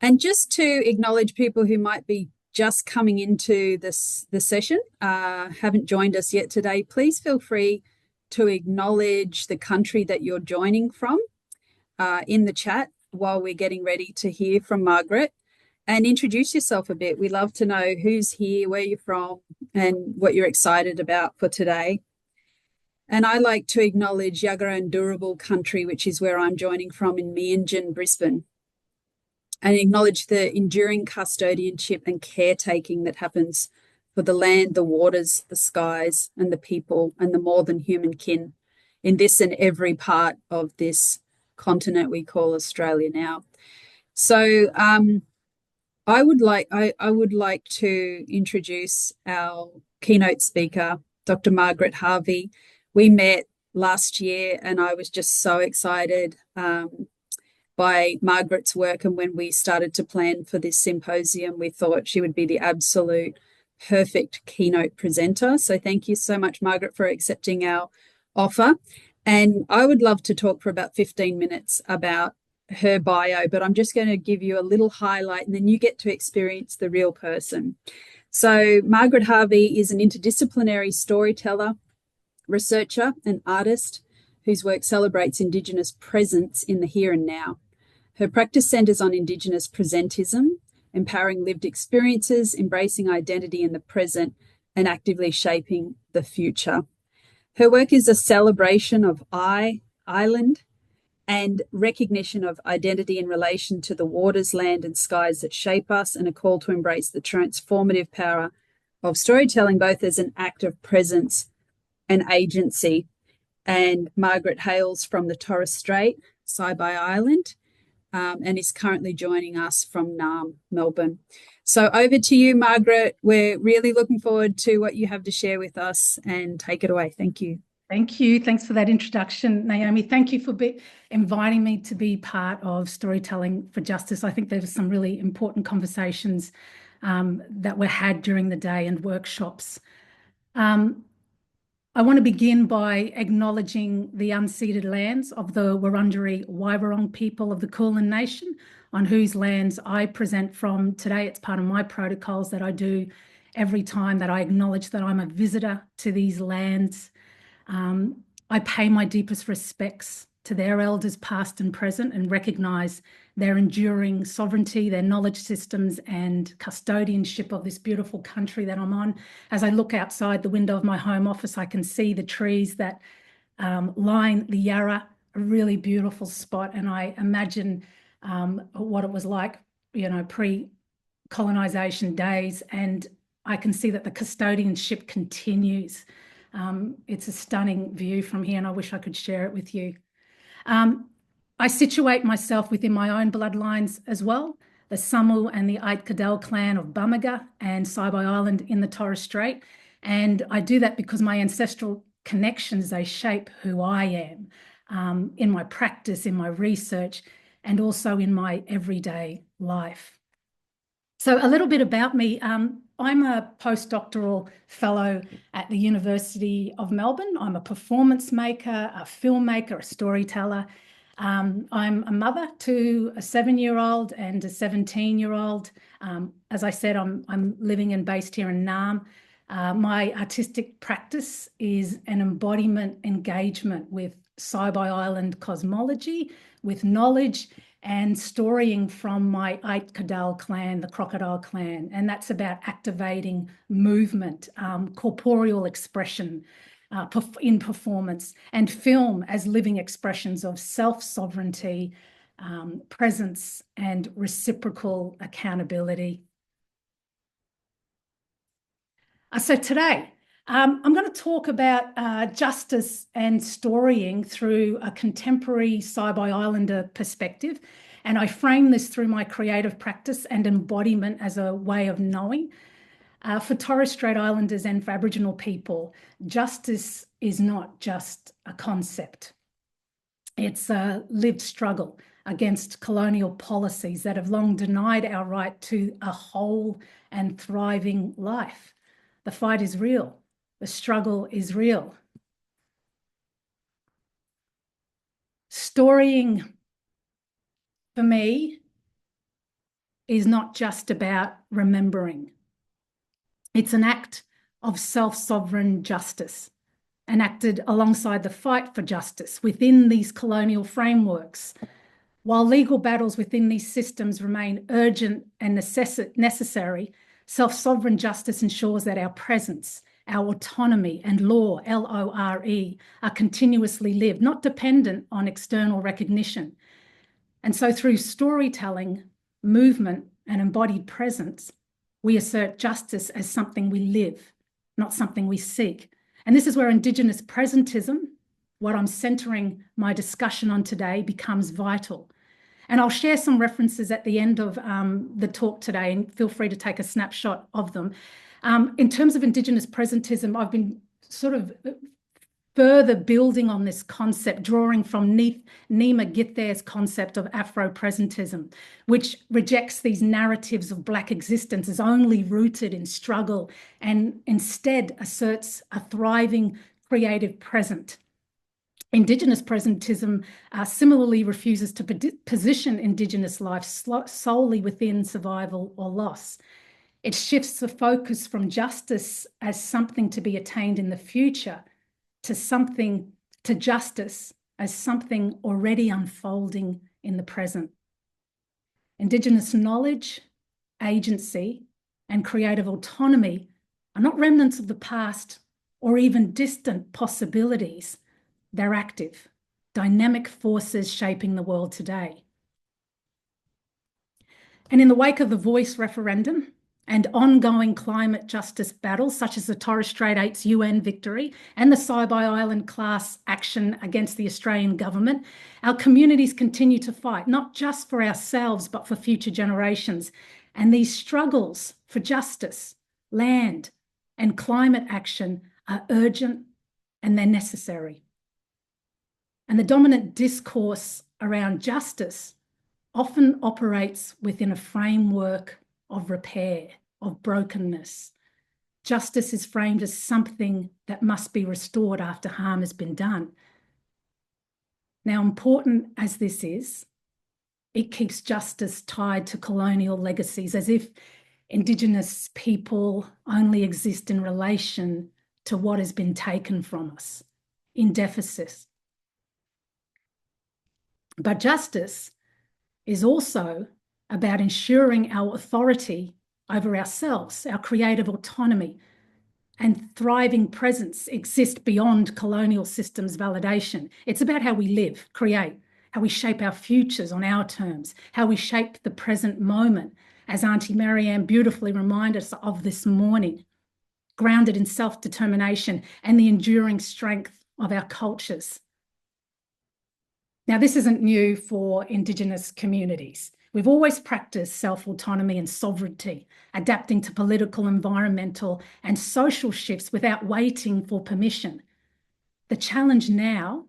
And just to acknowledge people who might be just coming into the session, haven't joined us yet today, please feel free to acknowledge the country that you're joining from in the chat while we're getting ready to hear from Margaret, and introduce yourself a bit. We love to know who's here, where you're from, and what you're excited about for today. And I like to acknowledge Yagara and Durable country, which is where I'm joining from in Meanjin, Brisbane, and acknowledge the enduring custodianship and caretaking that happens for the land, the waters, the skies, and the people, and the more than human kin in this and every part of this continent we call Australia now. So I would like to introduce our keynote speaker, Dr. Margaret Harvey. We met last year and I was just so excited by Margaret's work, and when we started to plan for this symposium, we thought she would be the absolute perfect keynote presenter. So thank you so much, Margaret, for accepting our offer. And I would love to talk for about 15 minutes about her bio, but I'm just going to give you a little highlight and then you get to experience the real person. So Margaret Harvey is an interdisciplinary storyteller, researcher and artist whose work celebrates Indigenous presence in the here and now. Her practice centres on Indigenous presentism, empowering lived experiences, embracing identity in the present, and actively shaping the future. Her work is a celebration of island and recognition of identity in relation to the waters, land, and skies that shape us, and a call to embrace the transformative power of storytelling, both as an act of presence and agency. And Margaret hails from the Torres Strait, Saibai Island, and is currently joining us from Naarm, Melbourne. So over to you, Margaret. We're really looking forward to what you have to share with us, and take it away. Thank you. Thank you. Thanks for that introduction, Naomi. Thank you for inviting me to be part of Storytelling for Justice. I think there were some really important conversations that were had during the day and workshops. I want to begin by acknowledging the unceded lands of the Wurundjeri Waiwurrung people of the Kulin Nation, on whose lands I present from today. It's part of my protocols that I do every time that I acknowledge that I'm a visitor to these lands. I pay my deepest respects to their elders past and present, and recognise their enduring sovereignty, their knowledge systems and custodianship of this beautiful country that I'm on. As I look outside the window of my home office, I can see the trees that line the Yarra, a really beautiful spot. And I imagine what it was like, you know, pre-colonisation days. And I can see that the custodianship continues. It's a stunning view from here, and I wish I could share it with you. I situate myself within my own bloodlines as well, the Samu and the Ait Cadell clan of Bamaga and Saibai Island in the Torres Strait. And I do that because my ancestral connections, they shape who I am in my practice, in my research, and also in my everyday life. So a little bit about me. I'm a postdoctoral fellow at the University of Melbourne. I'm a performance maker, a filmmaker, a storyteller. I'm a mother to a 7-year-old and a 17-year-old. As I said, I'm living and based here in Naarm. My artistic practice is an embodiment engagement with Saibai Island cosmology, with knowledge and storying from my Ait Cadell clan, the crocodile clan. And that's about activating movement, corporeal expression in performance, and film as living expressions of self-sovereignty, presence, and reciprocal accountability. So today, I'm going to talk about justice and storying through a contemporary Saibai Islander perspective. And I frame this through my creative practice and embodiment as a way of knowing. For Torres Strait Islanders and for Aboriginal people, justice is not just a concept. It's a lived struggle against colonial policies that have long denied our right to a whole and thriving life. The fight is real. The struggle is real. Storying, for me, is not just about remembering. It's an act of self-sovereign justice, enacted alongside the fight for justice within these colonial frameworks. While legal battles within these systems remain urgent and necessary, self-sovereign justice ensures that our presence, our autonomy and law, L-O-R-E, are continuously lived, not dependent on external recognition. And so through storytelling, movement and embodied presence, we assert justice as something we live, not something we seek. And this is where Indigenous presentism, what I'm centering my discussion on today, becomes vital. And I'll share some references at the end of the talk today, and feel free to take a snapshot of them. In terms of Indigenous presentism, I've been sort of further building on this concept, drawing from Nima Githair's concept of Afro-presentism, which rejects these narratives of Black existence as only rooted in struggle and instead asserts a thriving creative present. Indigenous presentism similarly refuses to position Indigenous life solely within survival or loss. It shifts the focus from justice as something to be attained in the future to justice as something already unfolding in the present. Indigenous knowledge, agency, and creative autonomy are not remnants of the past or even distant possibilities. They're active, dynamic forces shaping the world today. And in the wake of the Voice referendum and ongoing climate justice battles, such as the Torres Strait UN victory and the Saibai Island class action against the Australian government, our communities continue to fight, not just for ourselves, but for future generations. And these struggles for justice, land, and climate action are urgent and they're necessary. And the dominant discourse around justice often operates within a framework of repair, of brokenness. Justice is framed as something that must be restored after harm has been done. Now, important as this is, it keeps justice tied to colonial legacies, as if Indigenous people only exist in relation to what has been taken from us, in deficit. But justice is also about ensuring our authority over ourselves, our creative autonomy, and thriving presence exist beyond colonial systems validation. It's about how we live, create, how we shape our futures on our terms, how we shape the present moment, as Auntie Marianne beautifully reminded us of this morning, grounded in self-determination and the enduring strength of our cultures. Now, this isn't new for Indigenous communities. We've always practiced self-autonomy and sovereignty, adapting to political, environmental, and social shifts without waiting for permission. The challenge now,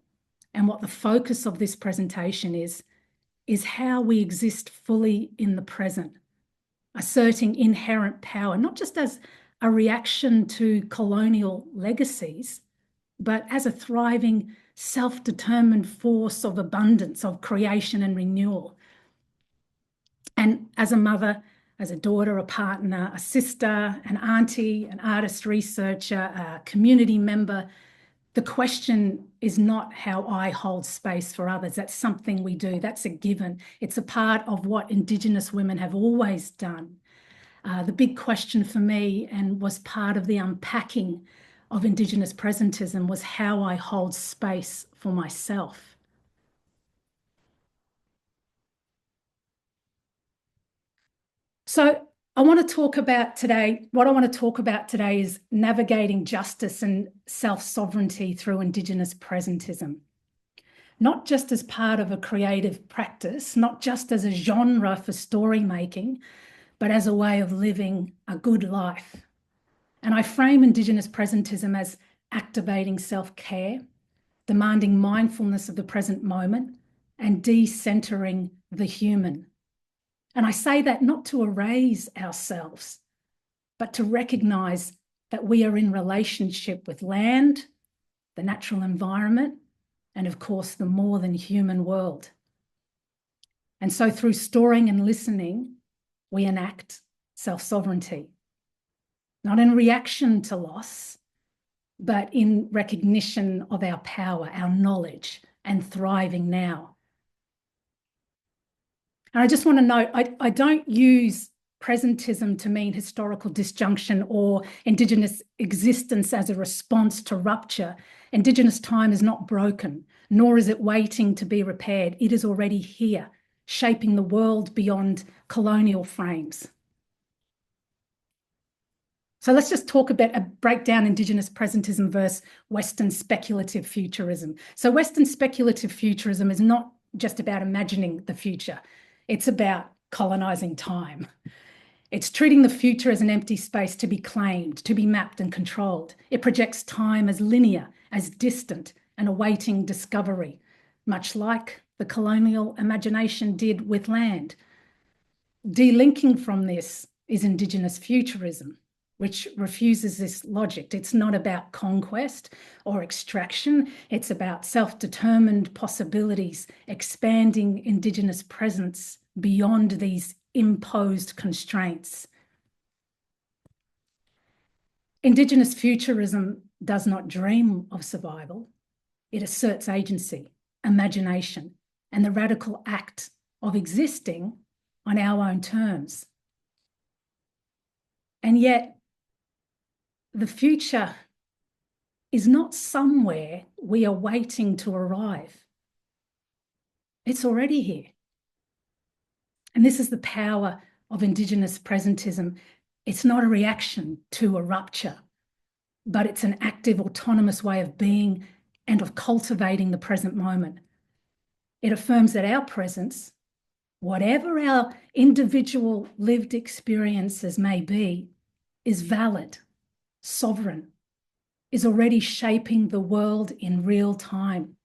and what the focus of this presentation is how we exist fully in the present, asserting inherent power, not just as a reaction to colonial legacies, but as a thriving, self-determined force of abundance, of creation and renewal. And as a mother, as a daughter, a partner, a sister, an auntie, an artist, researcher, a community member, the question is not how I hold space for others. That's something we do. That's a given. It's a part of what Indigenous women have always done. The big question for me, and was part of the unpacking of Indigenous presentism, was how I hold space for myself. So I want to talk about today, what I want to talk about today is navigating justice and self-sovereignty through Indigenous presentism. Not just as part of a creative practice, not just as a genre for story making, but as a way of living a good life. And I frame Indigenous presentism as activating self-care, demanding mindfulness of the present moment, and decentering the human. And I say that not to erase ourselves, but to recognise that we are in relationship with land, the natural environment, and of course, the more than human world. And so through storing and listening, we enact self-sovereignty, not in reaction to loss, but in recognition of our power, our knowledge, and thriving now. And I just want to note, I don't use presentism to mean historical disjunction or Indigenous existence as a response to rupture. Indigenous time is not broken, nor is it waiting to be repaired. It is already here, shaping the world beyond colonial frames. So let's just talk about break down Indigenous presentism versus Western speculative futurism. So Western speculative futurism is not just about imagining the future. It's about colonizing time. It's treating the future as an empty space to be claimed, to be mapped and controlled. It projects time as linear, as distant and awaiting discovery, much like the colonial imagination did with land. Delinking from this is Indigenous futurism, which refuses this logic. It's not about conquest or extraction. It's about self-determined possibilities, expanding Indigenous presence beyond these imposed constraints. Indigenous futurism does not dream of survival. It asserts agency, imagination, and the radical act of existing on our own terms. And yet, the future is not somewhere we are waiting to arrive. It's already here. And this is the power of Indigenous presentism. It's not a reaction to a rupture, but it's an active, autonomous way of being and of cultivating the present moment. It affirms that our presence, whatever our individual lived experiences may be, is valid, sovereign, is already shaping the world in real time.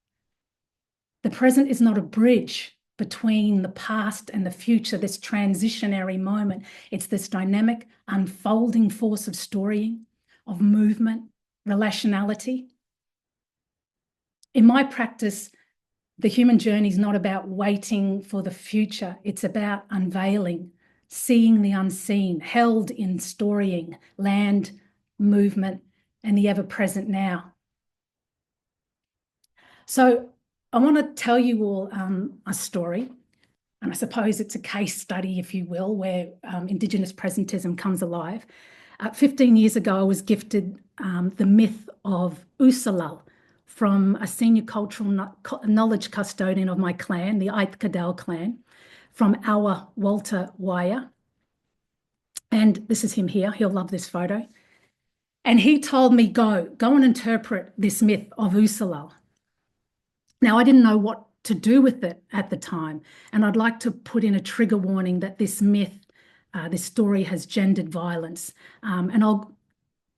The present is not a bridge between the past and the future, this transitionary moment. It's this dynamic, unfolding force of storying, of movement, relationality. In my practice, the human journey is not about waiting for the future. It's about unveiling, seeing the unseen, held in storying, land, movement, and the ever-present now. So I want to tell you all a story, and I suppose it's a case study, if you will, where Indigenous presentism comes alive. 15 years ago, I was gifted the myth of Usalal from a senior cultural knowledge custodian of my clan, the Aitkadal clan, from our Walter Wire. And this is him here. He'll love this photo. And he told me, go and interpret this myth of Usalal. Now, I didn't know what to do with it at the time, and I'd like to put in a trigger warning that this myth, this story has gendered violence. And I'll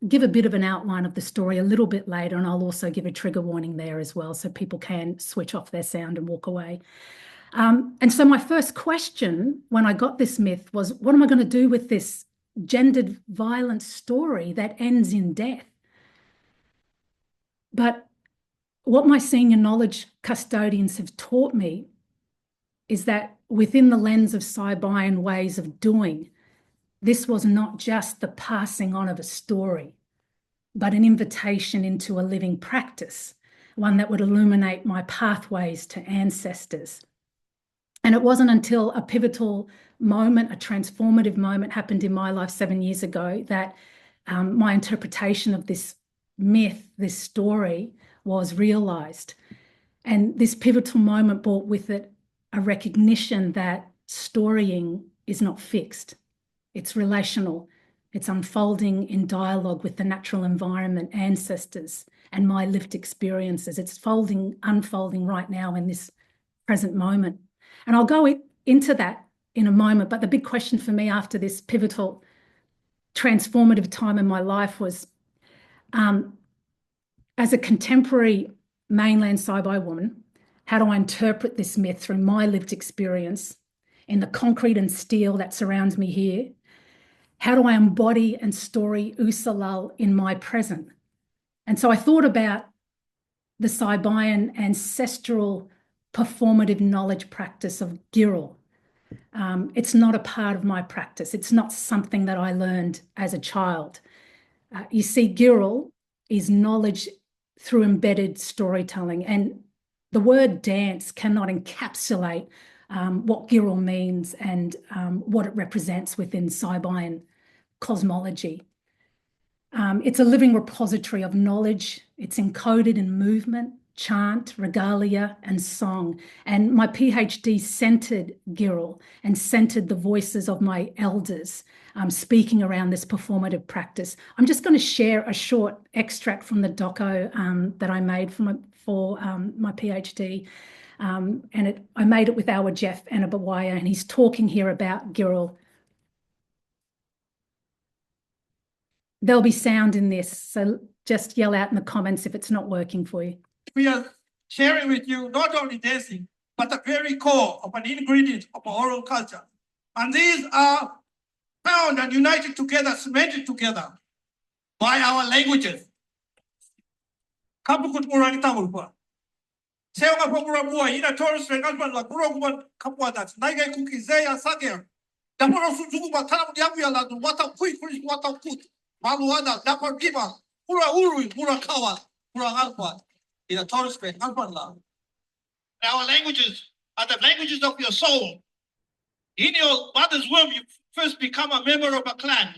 give a bit of an outline of the story a little bit later, and I'll also give a trigger warning there as well, so people can switch off their sound and walk away. And so my first question when I got this myth was, what am I going to do with this gendered violence story that ends in death? But what my senior knowledge custodians have taught me is that within the lens of Saibai ways of doing, this was not just the passing on of a story, but an invitation into a living practice, one that would illuminate my pathways to ancestors. And it wasn't until a pivotal moment, a transformative moment happened in my life 7 years ago that my interpretation of this myth, this story, was realised. And this pivotal moment brought with it a recognition that storying is not fixed. It's relational. It's unfolding in dialogue with the natural environment, ancestors, and my lived experiences. It's unfolding right now in this present moment. And I'll go into that in a moment. But the big question for me after this pivotal, transformative time in my life was, as a contemporary mainland Saibai woman, how do I interpret this myth through my lived experience in the concrete and steel that surrounds me here? How do I embody and story Usalal in my present? And so I thought about the Saibayan ancestral performative knowledge practice of Giril, It's not a part of my practice. It's not something that I learned as a child. You see, Girl is knowledge through embedded storytelling, and the word dance cannot encapsulate what Girl means and what it represents within Saibai cosmology. It's a living repository of knowledge. It's encoded in movement, chant, regalia, and song. And my PhD centered Girl and centered the voices of my elders speaking around this performative practice. I'm just going to share a short extract from the doco that I made for my PhD. I made it with our Jeff Anabawaya, and he's talking here about Girl. There'll be sound in this, so just yell out in the comments if it's not working for you. We are sharing with you not only dancing, but the very core of an ingredient of our oral culture. And these are found and united together, cemented together by our languages. Kapukut murang tamulpa. Sewa pura bua ina Torres Strait husband la pura kuman kapua dat. Naigai kuki zeya sager. Damoro suzuku batam diamu la du wata kui kuris wata kut. Maluada dapar giba pura urui pura kawa pura alpa in Torres Strait husband la. Our languages are the languages of your soul. In your mother's womb, you first become a member of a clan.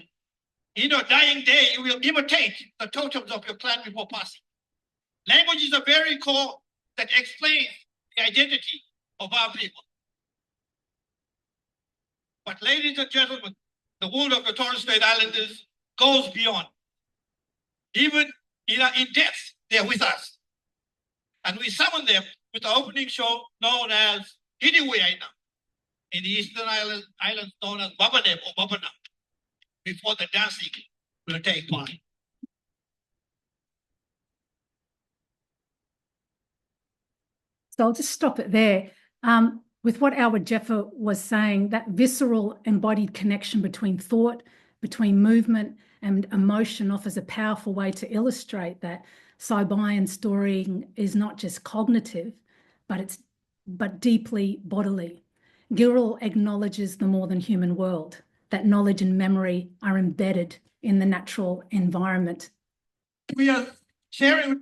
In your dying day, you will imitate the totems of your clan before passing. Language is the very core that explains the identity of our people. But ladies and gentlemen, the world of the Torres Strait Islanders goes beyond. Even in death, they're with us. And we summon them with the opening show known as Hidiwaina. In the Eastern Islands known as Babanem or Babana, before the dancing will take part. So I'll just stop it there. With what Albert Jeffer was saying, that visceral embodied connection between thought, between movement and emotion offers a powerful way to illustrate that Saibai storying is not just cognitive, but deeply bodily. Girl acknowledges the more than human world, that knowledge and memory are embedded in the natural environment. We are sharing.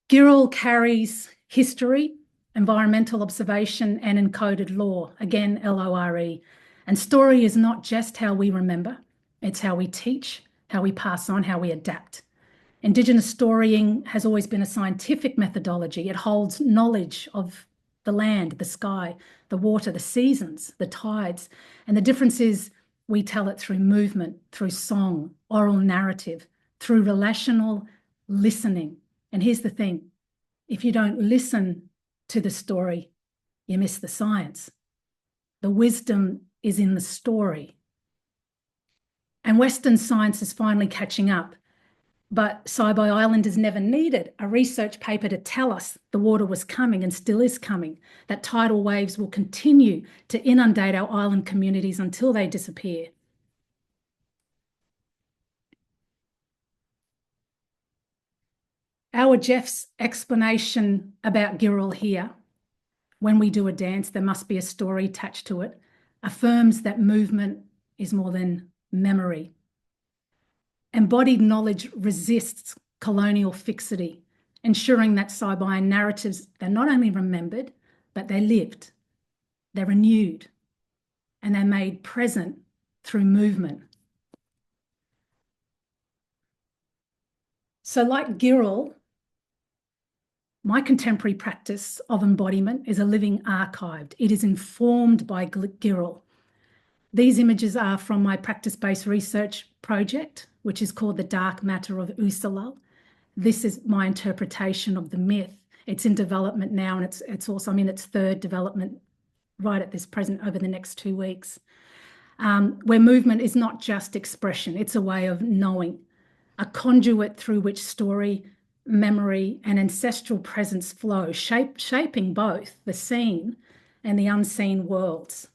Girl carries history, environmental observation, and encoded law, again, LORE. And story is not just how we remember, it's how we teach, how we pass on, how we adapt. Indigenous storying has always been a scientific methodology. It holds knowledge of the land, the sky, the water, the seasons, the tides. And the difference is we tell it through movement, through song, oral narrative, through relational listening. And here's the thing, if you don't listen to the story, you miss the science. The wisdom is in the story. And Western science is finally catching up. But Saibai Island has never needed a research paper to tell us the water was coming and still is coming, that tidal waves will continue to inundate our island communities until they disappear. Our Jeff's explanation about Girl here, when we do a dance, there must be a story attached to it, affirms that movement is more than memory. Embodied knowledge resists colonial fixity, ensuring that Saibai narratives, they're not only remembered, but they're lived, they're renewed, and they're made present through movement. So like Girl, my contemporary practice of embodiment is a living archive. It is informed by Girl. These images are from my practice-based research project, which is called The Dark Matter of Usalal. This is my interpretation of the myth. It's in development now, and it's also, I'm in its third development right at this present over the next 2 weeks, where movement is not just expression, it's a way of knowing, a conduit through which story, memory, and ancestral presence flow, shaping both the seen and the unseen worlds.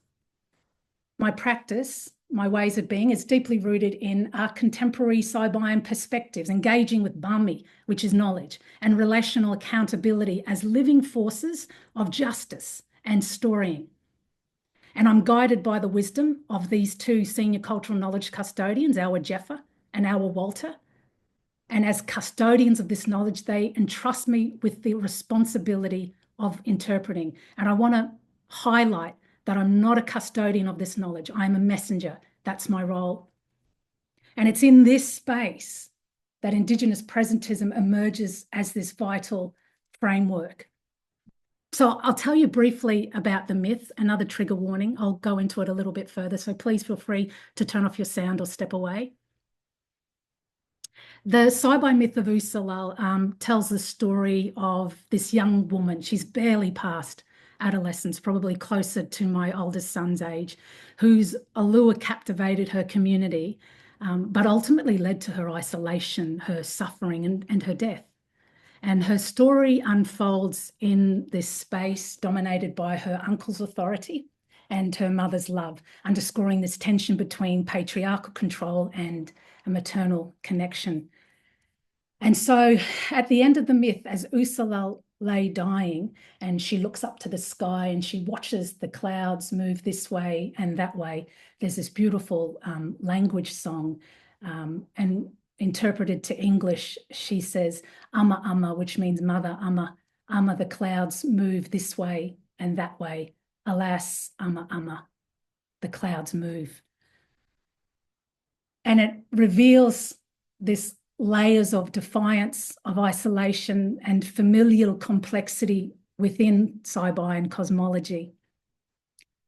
My practice, my ways of being, is deeply rooted in our contemporary Saibai perspectives, engaging with Bami, which is knowledge, and relational accountability as living forces of justice and storying. And I'm guided by the wisdom of these two senior cultural knowledge custodians, our Jeffa and our Walter. And as custodians of this knowledge, they entrust me with the responsibility of interpreting. And I want to highlight that I'm not a custodian of this knowledge. I'm a messenger. That's my role. And it's in this space that Indigenous presentism emerges as this vital framework. So I'll tell you briefly about the myth, another trigger warning. I'll go into it a little bit further, so please feel free to turn off your sound or step away. The Saibai myth of Usalal tells the story of this young woman. She's barely past adolescence, probably closer to my oldest son's age, whose allure captivated her community, but ultimately led to her isolation, her suffering, and her death. And her story unfolds in this space dominated by her uncle's authority and her mother's love, underscoring this tension between patriarchal control and a maternal connection. And so at the end of the myth, as Usalal lay dying and she looks up to the sky and she watches the clouds move this way and that way, there's this beautiful language song, and interpreted to English, she says, "Ama ama," which means mother, ama, ama, the clouds move this way and that way. Alas, ama ama, the clouds move. And it reveals this layers of defiance, of isolation, and familial complexity within Saibai and cosmology.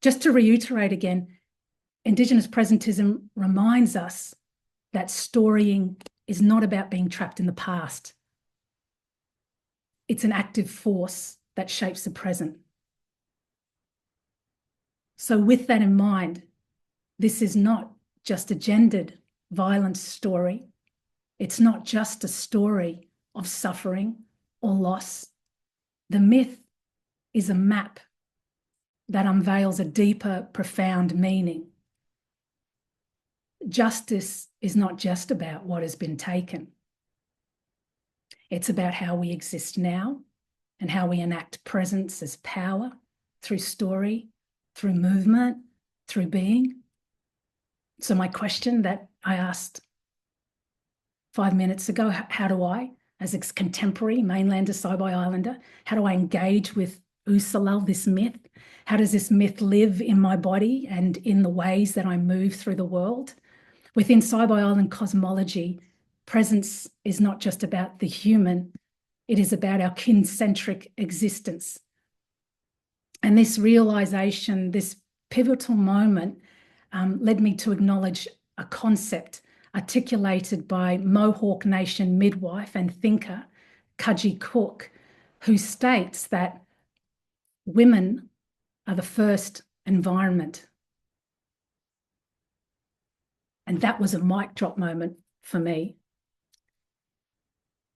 Just to reiterate again, Indigenous presentism reminds us that storying is not about being trapped in the past. It's an active force that shapes the present. So with that in mind, this is not just a gendered violence story. It's not just a story of suffering or loss. The myth is a map that unveils a deeper, profound meaning. Justice is not just about what has been taken. It's about how we exist now and how we enact presence as power through story, through movement, through being. So my question that I asked 5 minutes ago, how do I, as a contemporary mainlander Saibai Islander, how do I engage with Usalal, this myth? How does this myth live in my body and in the ways that I move through the world? Within Saibai Island cosmology, presence is not just about the human, it is about our kin-centric existence. And this realization, this pivotal moment, led me to acknowledge a concept articulated by Mohawk Nation midwife and thinker, Kaji Cook, who states that women are the first environment. And that was a mic drop moment for me.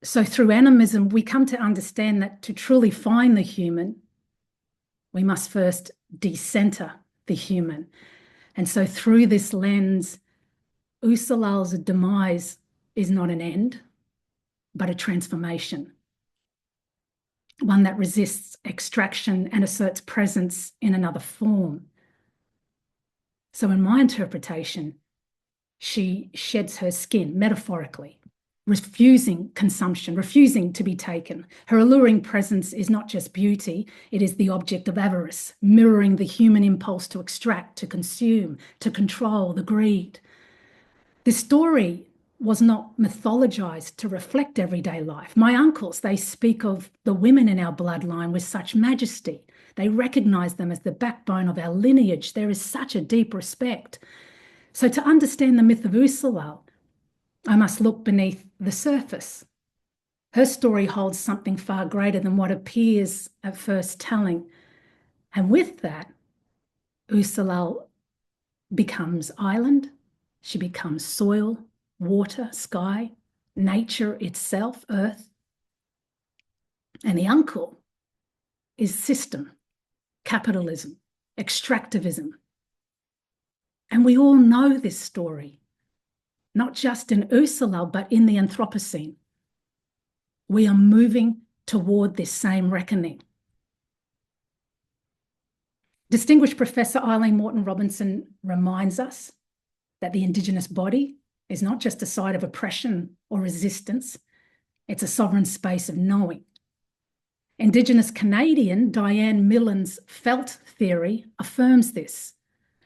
So through animism, we come to understand that to truly find the human, we must first decenter the human. And so through this lens, Usalal's demise is not an end, but a transformation. One that resists extraction and asserts presence in another form. So in my interpretation, she sheds her skin, metaphorically, refusing consumption, refusing to be taken. Her alluring presence is not just beauty, it is the object of avarice, mirroring the human impulse to extract, to consume, to control, the greed. This story was not mythologized to reflect everyday life. My uncles, they speak of the women in our bloodline with such majesty. They recognize them as the backbone of our lineage. There is such a deep respect. So to understand the myth of Usalal, I must look beneath the surface. Her story holds something far greater than what appears at first telling. And with that, Usalal becomes island, she becomes soil, water, sky, nature itself, earth. And the uncle is system, capitalism, extractivism. And we all know this story, not just in Usalal, but in the Anthropocene. We are moving toward this same reckoning. Distinguished Professor Eileen Morton-Robinson reminds us that the Indigenous body is not just a site of oppression or resistance, it's a sovereign space of knowing. Indigenous Canadian Diane Millen's felt theory affirms this,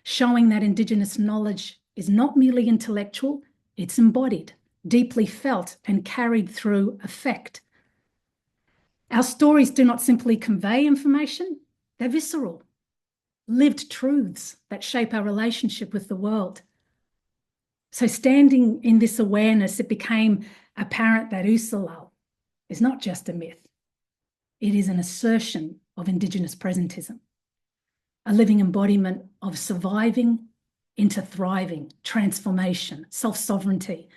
showing that Indigenous knowledge is not merely intellectual, it's embodied, deeply felt and carried through affect. Our stories do not simply convey information, they're visceral, lived truths that shape our relationship with the world. So standing in this awareness, it became apparent that Usalal is not just a myth. It is an assertion of Indigenous presentism, a living embodiment of surviving into thriving, transformation, self-sovereignty.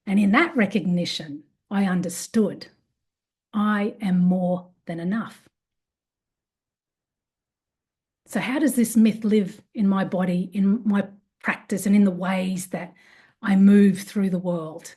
And in that recognition, I understood I am more than enough. So how does this myth live in my body, in my practice, and in the ways that I move through the world?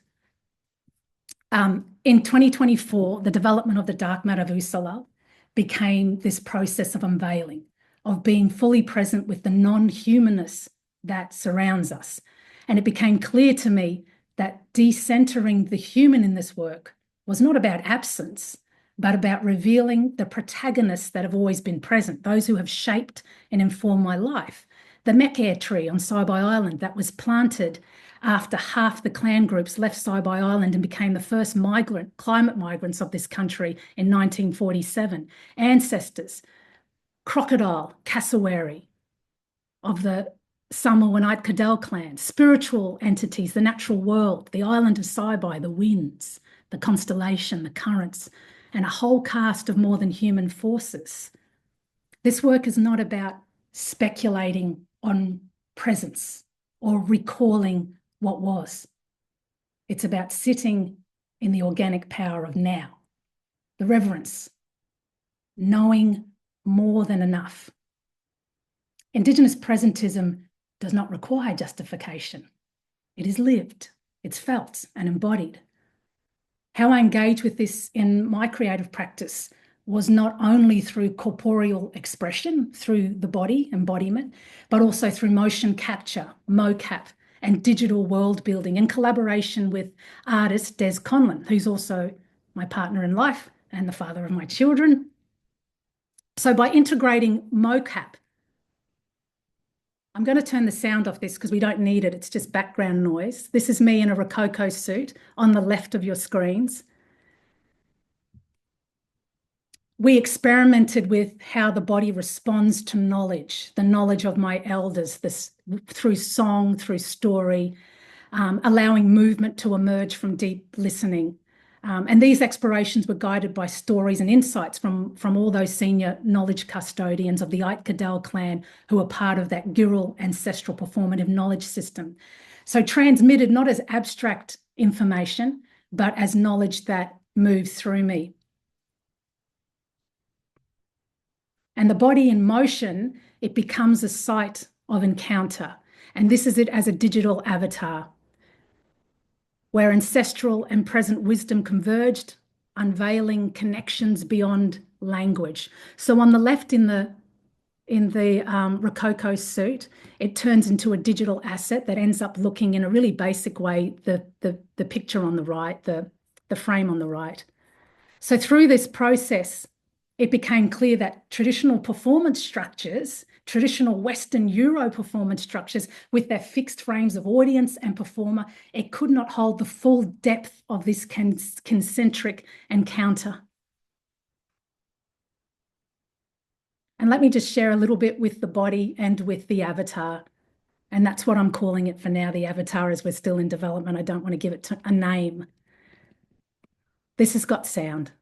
In 2024, the development of the dark matter of Usalal became this process of unveiling, of being fully present with the non-humanness that surrounds us. And it became clear to me that decentering the human in this work was not about absence, but about revealing the protagonists that have always been present, those who have shaped and informed my life. The Macquarie tree on Saibai Island that was planted after half the clan groups left Saibai Island and became the first climate migrants of this country in 1947. Ancestors, crocodile, cassowary of the Samoa and Cadell clan, spiritual entities, the natural world, the island of Saibai, the winds, the constellation, the currents, and a whole cast of more than human forces. This work is not about speculating on presence or recalling what was. It's about sitting in the organic power of now, the reverence, knowing more than enough. Indigenous presentism does not require justification. It is lived, it's felt and embodied. How I engage with this in my creative practice was not only through corporeal expression, through the body, embodiment, but also through motion capture, mocap, and digital world building in collaboration with artist Des Conlon, who's also my partner in life and the father of my children. So by integrating mocap, I'm going to turn the sound off this because we don't need it. It's just background noise. This is me in a Rococo suit on the left of your screens. We experimented with how the body responds to knowledge, the knowledge of my elders, this through song, through story, allowing movement to emerge from deep listening. And these explorations were guided by stories and insights from all those senior knowledge custodians of the Cadell clan who are part of that Giril ancestral performative knowledge system. So transmitted not as abstract information, but as knowledge that moves through me. And the body in motion, it becomes a site of encounter. And this is it as a digital avatar, where ancestral and present wisdom converged, unveiling connections beyond language. So on the left in the Rococo suit, it turns into a digital asset that ends up looking in a really basic way, the picture on the right, the frame on the right. So through this process, it became clear that traditional performance structures, traditional Western Euro performance structures with their fixed frames of audience and performer, it could not hold the full depth of this concentric encounter. And let me just share a little bit with the body and with the avatar. And that's what I'm calling it for now, the avatar, as we're still in development. I don't want to give it a name. This has got sound.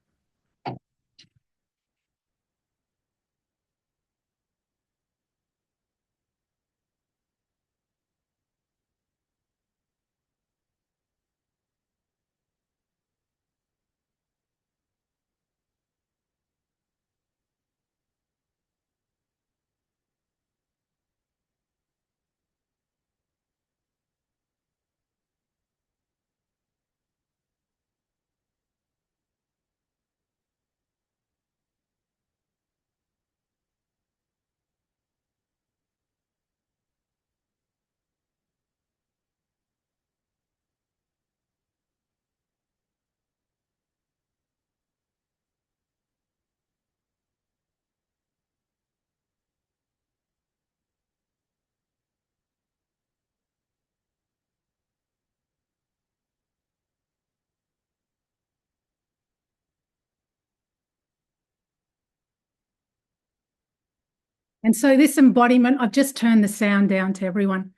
And so this embodiment, I've just turned the sound down to everyone.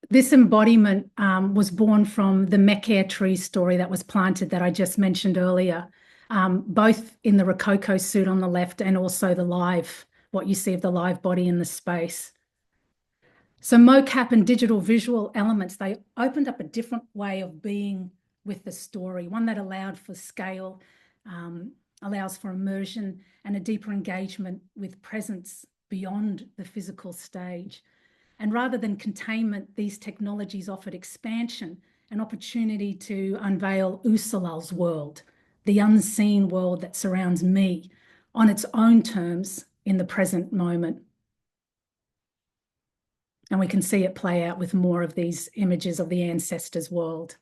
This embodiment was born from the Macquarie tree story that was planted that I just mentioned earlier, both in the Rococo suit on the left and also the live, what you see of the live body in the space. So mocap and digital visual elements, they opened up a different way of being with the story, one that allowed for scale, allows for immersion and a deeper engagement with presence beyond the physical stage. And rather than containment, these technologies offered expansion, an opportunity to unveil Usalal's world, the unseen world that surrounds me on its own terms in the present moment. And we can see it play out with more of these images of the ancestors' world.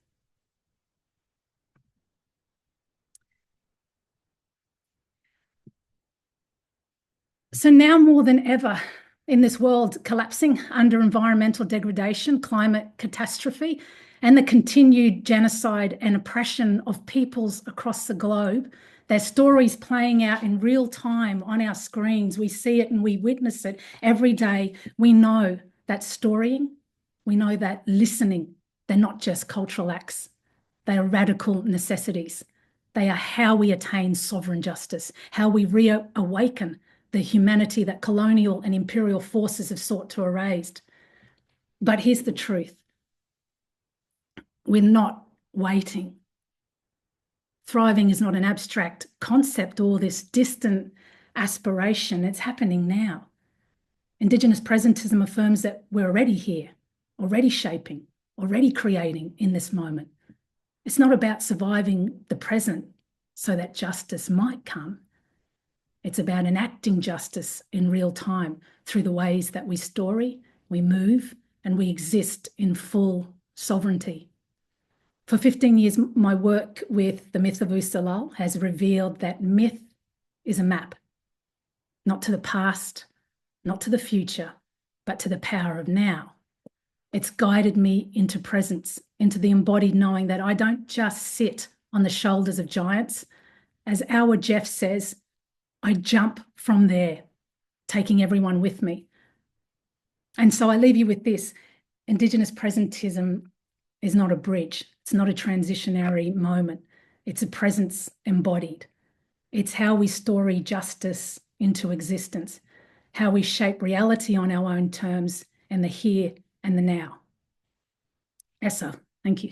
So now more than ever, in this world collapsing under environmental degradation, climate catastrophe, and the continued genocide and oppression of peoples across the globe, their stories playing out in real time on our screens. We see it and we witness it every day. We know that storying, we know that listening, they're not just cultural acts. They are radical necessities. They are how we attain sovereign justice, how we reawaken the humanity that colonial and imperial forces have sought to erase. But here's the truth. We're not waiting. Thriving is not an abstract concept or this distant aspiration. It's happening now. Indigenous presentism affirms that we're already here, already shaping, already creating in this moment. It's not about surviving the present so that justice might come. It's about enacting justice in real time through the ways that we story, we move, and we exist in full sovereignty. For 15 years, my work with the myth of Usalal has revealed that myth is a map, not to the past, not to the future, but to the power of now. It's guided me into presence, into the embodied knowing that I don't just sit on the shoulders of giants. As our Jeff says, I jump from there, taking everyone with me. And so I leave you with this. Indigenous presentism is not a bridge. It's not a transitionary moment. It's a presence embodied. It's how we story justice into existence, how we shape reality on our own terms and the here and the now. Essa, thank you.